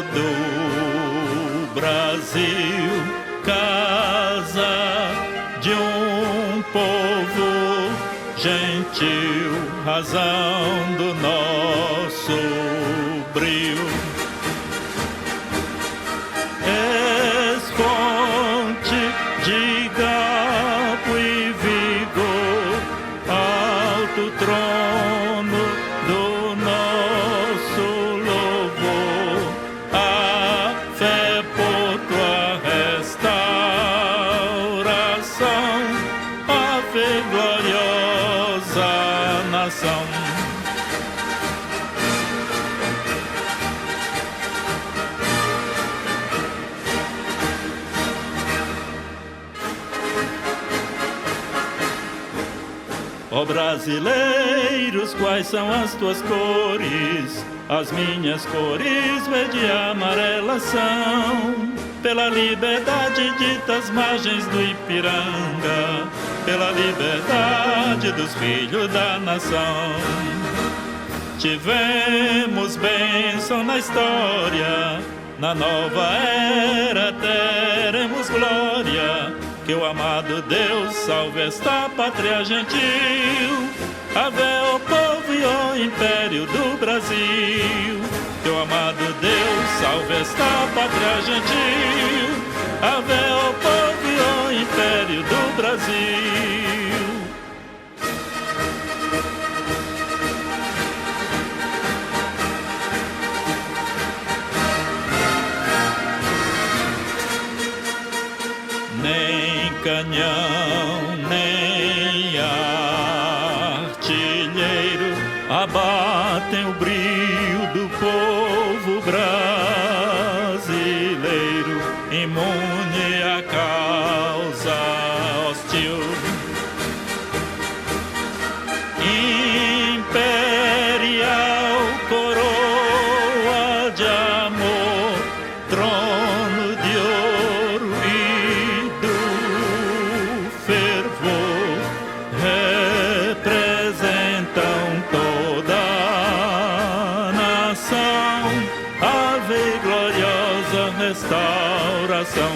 do Brasil, casa de um povo gentil, razão do nosso brio. És fonte de gabo e vigor, alto trono do nosso louvor, a fé por tua restauração, ave gloriosa nação. Ó brasileiros, quais são as tuas cores? As minhas cores verde e amarela são. Pela liberdade ditas margens do Ipiranga, pela liberdade dos filhos da nação. Tivemos bênção na história, na nova era teremos glória. Que o amado Deus salve esta pátria gentil, ave ao povo e ao império do Brasil. Que o amado Deus salve esta pátria gentil, ave ao povo e ao império do Brasil. Nem canhão, nem artilheiro abatem o brio do povo brasileiro, imune à causa hostil. Imperial coroa de amor, trono de ouro e do fervor, representam toda a nação, ave gloriosa restauração.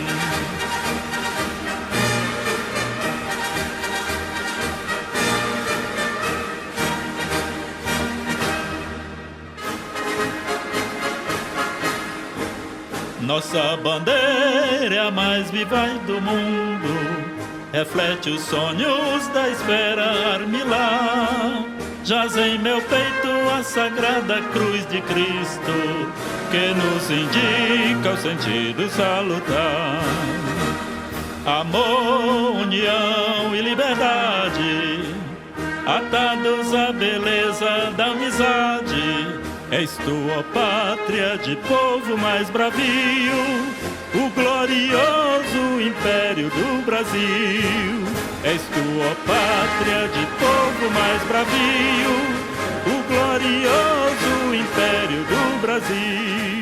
Nossa bandeira é a mais vivaz do mundo, reflete os sonhos da esfera armilar. Jaz em meu peito a sagrada cruz de Cristo, que nos indica o sentido salutar. Amor, união e liberdade, atados à beleza da amizade. És tu, ó pátria de povo mais bravio, o glorioso império do Brasil. És tu, ó pátria de povo mais bravio, o glorioso império do Brasil.